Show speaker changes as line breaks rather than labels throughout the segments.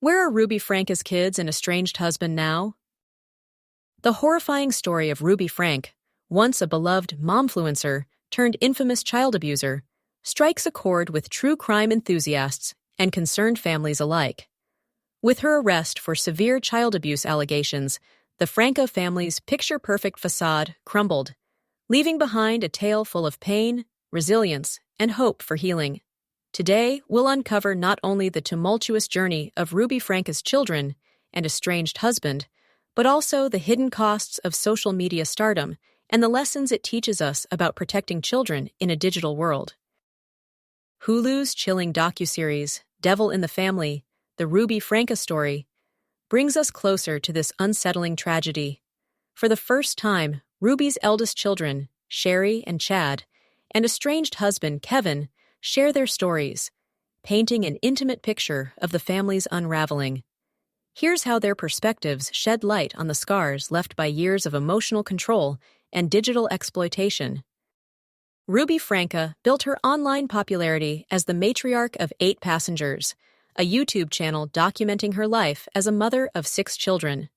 Where are Ruby Franke's kids and estranged husband now? The horrifying story of Ruby Franke, once a beloved momfluencer turned infamous child abuser, strikes a chord with true crime enthusiasts and concerned families alike. With her arrest for severe child abuse allegations, the Franke family's picture-perfect facade crumbled, leaving behind a tale full of pain, resilience, and hope for healing. Today, we'll uncover not only the tumultuous journey of Ruby Franke's children and estranged husband, but also the hidden costs of social media stardom and the lessons it teaches us about protecting children in a digital world. Hulu's chilling docuseries, Devil in the Family, the Ruby Franke Story, brings us closer to this unsettling tragedy. For the first time, Ruby's eldest children, Shari and Chad, and estranged husband, Kevin, share their stories, painting an intimate picture of the family's unraveling. Here's how their perspectives shed light on the scars left by years of emotional control and digital exploitation. Ruby Franke built her online popularity as the matriarch of 8 Passengers, a YouTube channel documenting her life as a mother of 6 children.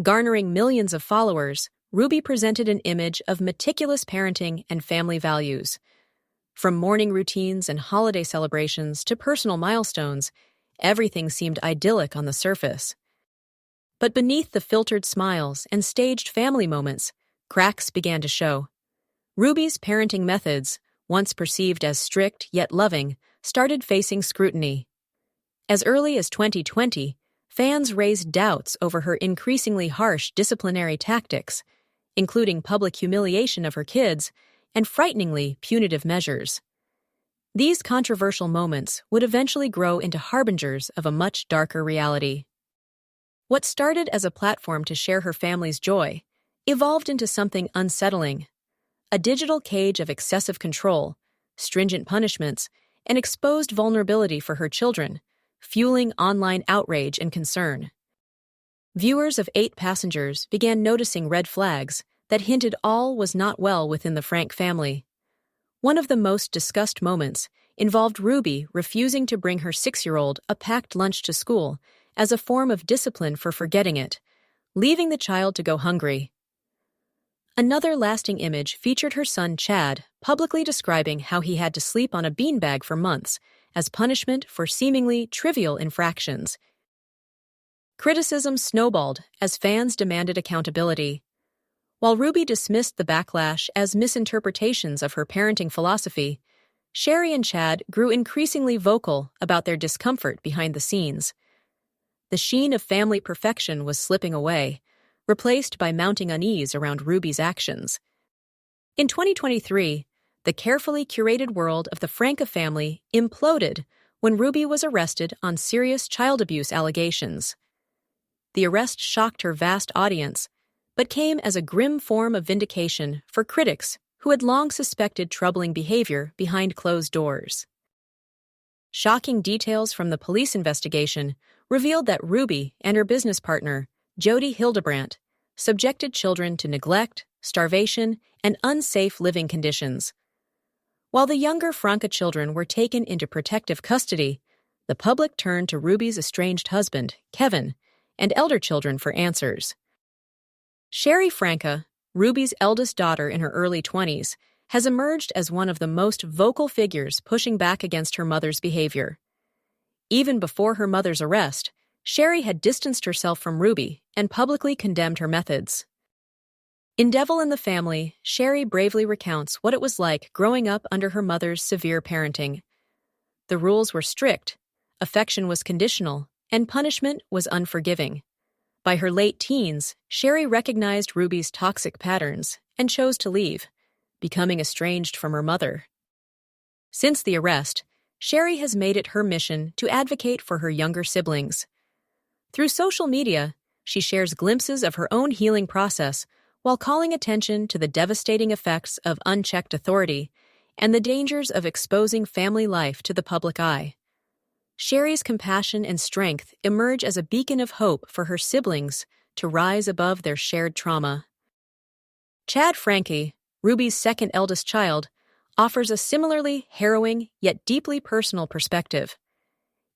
Garnering millions of followers, Ruby presented an image of meticulous parenting and family values. From morning routines and holiday celebrations to personal milestones, everything seemed idyllic on the surface. But beneath the filtered smiles and staged family moments, cracks began to show. Ruby's parenting methods, once perceived as strict yet loving, started facing scrutiny. As early as 2020, fans raised doubts over her increasingly harsh disciplinary tactics, including public humiliation of her kids and frighteningly punitive measures. These controversial moments would eventually grow into harbingers of a much darker reality. What started as a platform to share her family's joy evolved into something unsettling: a digital cage of excessive control, stringent punishments, and exposed vulnerability for her children, fueling online outrage and concern. Viewers of 8 Passengers began noticing red flags that hinted all was not well within the Franke family. One of the most discussed moments involved Ruby refusing to bring her 6-year-old a packed lunch to school as a form of discipline for forgetting it, leaving the child to go hungry. Another lasting image featured her son Chad publicly describing how he had to sleep on a beanbag for months as punishment for seemingly trivial infractions. Criticism snowballed as fans demanded accountability. While Ruby dismissed the backlash as misinterpretations of her parenting philosophy, Shari and Chad grew increasingly vocal about their discomfort behind the scenes. The sheen of family perfection was slipping away, replaced by mounting unease around Ruby's actions. In 2023, the carefully curated world of the Franke family imploded when Ruby was arrested on serious child abuse allegations. The arrest shocked her vast audience, but came as a grim form of vindication for critics who had long suspected troubling behavior behind closed doors. Shocking details from the police investigation revealed that Ruby and her business partner, Jody Hildebrandt, subjected children to neglect, starvation, and unsafe living conditions. While the younger Franke children were taken into protective custody, the public turned to Ruby's estranged husband, Kevin, and elder children for answers. Shari Franke, Ruby's eldest daughter in her early 20s, has emerged as one of the most vocal figures pushing back against her mother's behavior. Even before her mother's arrest, Shari had distanced herself from Ruby and publicly condemned her methods. In Devil in the Family, Shari bravely recounts what it was like growing up under her mother's severe parenting. The rules were strict, affection was conditional, and punishment was unforgiving. By her late teens, Shari recognized Ruby's toxic patterns and chose to leave, becoming estranged from her mother. Since the arrest, Shari has made it her mission to advocate for her younger siblings. Through social media, she shares glimpses of her own healing process while calling attention to the devastating effects of unchecked authority and the dangers of exposing family life to the public eye. Shari's compassion and strength emerge as a beacon of hope for her siblings to rise above their shared trauma. Chad Franke, Ruby's second eldest child, offers a similarly harrowing yet deeply personal perspective.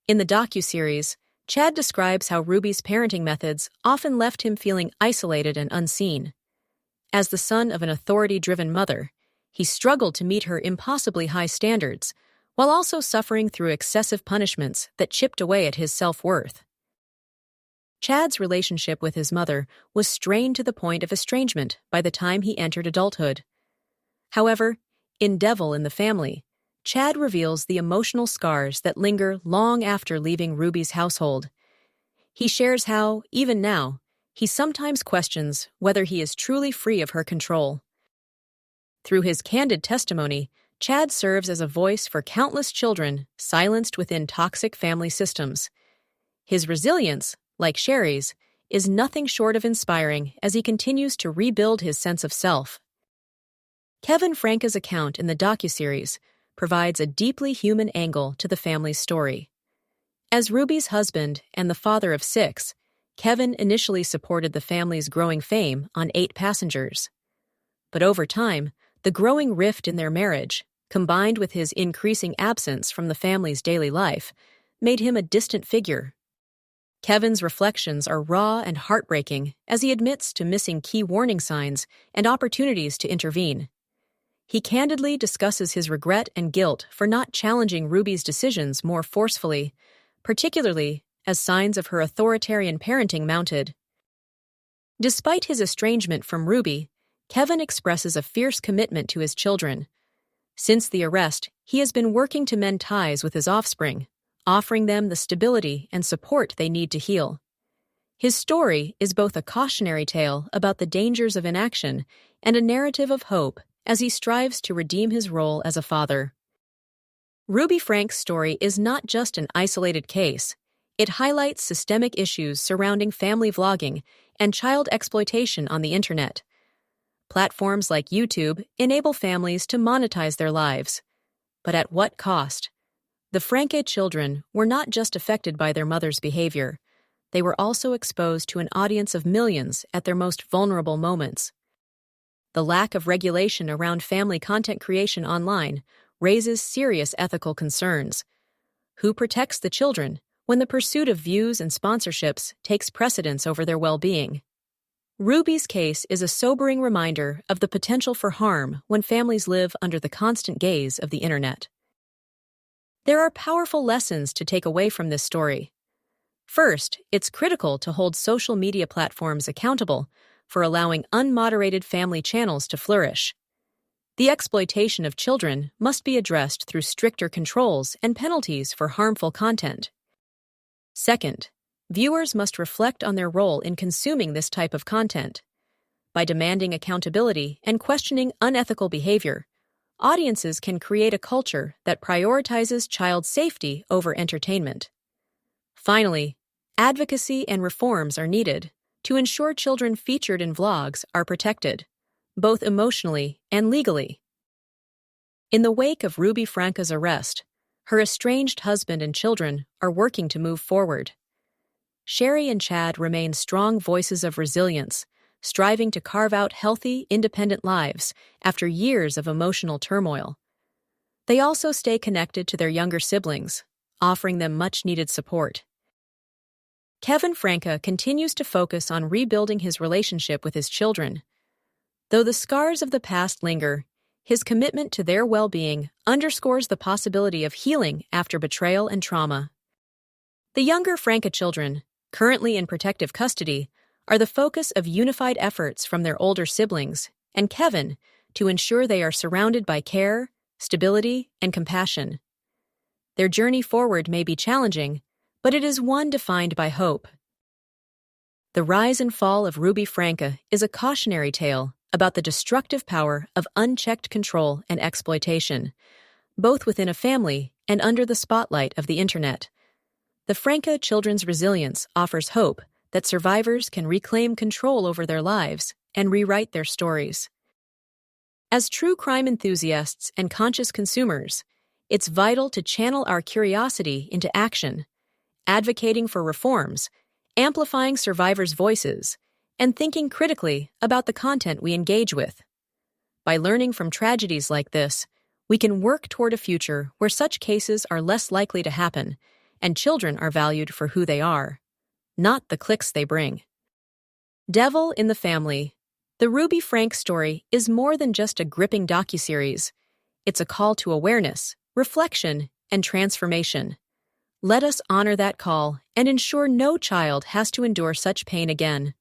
In the docuseries, Chad describes how Ruby's parenting methods often left him feeling isolated and unseen. As the son of an authority-driven mother, he struggled to meet her impossibly high standards, while also suffering through excessive punishments that chipped away at his self-worth. Chad's relationship with his mother was strained to the point of estrangement by the time he entered adulthood. However, in Devil in the Family, Chad reveals the emotional scars that linger long after leaving Ruby's household. He shares how, even now, he sometimes questions whether he is truly free of her control. Through his candid testimony, Chad serves as a voice for countless children silenced within toxic family systems. His resilience, like Shari's, is nothing short of inspiring as he continues to rebuild his sense of self. Kevin Franke's account in the docuseries provides a deeply human angle to the family's story. As Ruby's husband and the father of 6, Kevin initially supported the family's growing fame on 8 Passengers. But over time, the growing rift in their marriage, combined with his increasing absence from the family's daily life, made him a distant figure. Kevin's reflections are raw and heartbreaking as he admits to missing key warning signs and opportunities to intervene. He candidly discusses his regret and guilt for not challenging Ruby's decisions more forcefully, particularly as signs of her authoritarian parenting mounted. Despite his estrangement from Ruby, Kevin expresses a fierce commitment to his children. Since the arrest, he has been working to mend ties with his offspring, offering them the stability and support they need to heal. His story is both a cautionary tale about the dangers of inaction and a narrative of hope as he strives to redeem his role as a father. Ruby Franke's story is not just an isolated case. It highlights systemic issues surrounding family vlogging and child exploitation on the internet. Platforms like YouTube enable families to monetize their lives. But at what cost? The Franke children were not just affected by their mother's behavior. They were also exposed to an audience of millions at their most vulnerable moments. The lack of regulation around family content creation online raises serious ethical concerns. Who protects the children when the pursuit of views and sponsorships takes precedence over their well-being? Ruby's case is a sobering reminder of the potential for harm when families live under the constant gaze of the internet. There are powerful lessons to take away from this story. First, it's critical to hold social media platforms accountable for allowing unmoderated family channels to flourish. The exploitation of children must be addressed through stricter controls and penalties for harmful content. Second, viewers must reflect on their role in consuming this type of content. By demanding accountability and questioning unethical behavior, audiences can create a culture that prioritizes child safety over entertainment. Finally, advocacy and reforms are needed to ensure children featured in vlogs are protected, both emotionally and legally. In the wake of Ruby Franke's arrest, her estranged husband and children are working to move forward. Shari and Chad remain strong voices of resilience, striving to carve out healthy, independent lives after years of emotional turmoil. They also stay connected to their younger siblings, offering them much-needed support. Kevin Franke continues to focus on rebuilding his relationship with his children. Though the scars of the past linger, his commitment to their well-being underscores the possibility of healing after betrayal and trauma. The younger Franke children, currently in protective custody, are the focus of unified efforts from their older siblings and Kevin to ensure they are surrounded by care, stability, and compassion. Their journey forward may be challenging, but it is one defined by hope. The rise and fall of Ruby Franke is a cautionary tale about the destructive power of unchecked control and exploitation, both within a family and under the spotlight of the internet. The Franke children's resilience offers hope that survivors can reclaim control over their lives and rewrite their stories. As true crime enthusiasts and conscious consumers, it's vital to channel our curiosity into action, advocating for reforms, amplifying survivors' voices, and thinking critically about the content we engage with. By learning from tragedies like this, we can work toward a future where such cases are less likely to happen and children are valued for who they are, not the clicks they bring. Devil in the Family. The Ruby Franke Story is more than just a gripping docuseries. It's a call to awareness, reflection, and transformation. Let us honor that call and ensure no child has to endure such pain again.